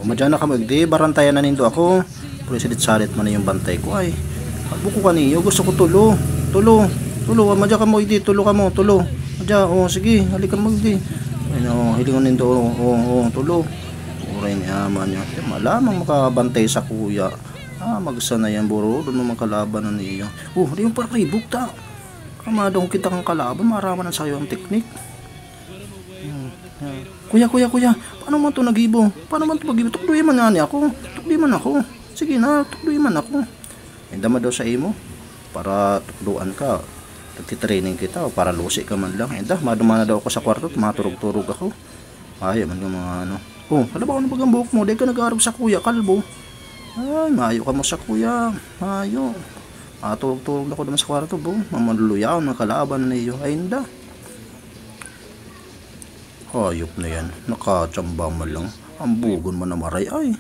Madyan na ka magdi, barantayan na nindo ako. Pero salit-salit man na yung bantay ko ay. Buko ka niyo, gusto ko tulo. Madya ka mo hindi, tulo. Madya, sige, halika mo hindi. Ayun, hilingon nindo, tulo. Uray ni ama niya. Malamang makabantay sa kuya. Magsa na yan buro, doon mo magkalaban na niyo. Di yung para kay bukta. Kamadong kita kang kalaban, maraman na sa'yo ang teknik. Kuya, paano man to nagibo? Tukluy man nga niya ako. Sige na, tukluy man ako. Dama daw sa imo para tukluan ka. Nagtitraining kita o para lusi ka man lang. Madumana daw ako sa kwarto, maturog-turog ako. Ay, man nga mga ano. Alam ba ano bagang buhok mo? Dahil ka nag-aarap sa kuya, kalbo. Ay, mayo ka mo sa kuya. Mayo. Turog-turog ako naman sa kwarto, mamaluluyaw, nakalaban na iyo. Ay, hindi. Hayop na yan, nakachamba mo lang. Ang bugon mo na maray ay.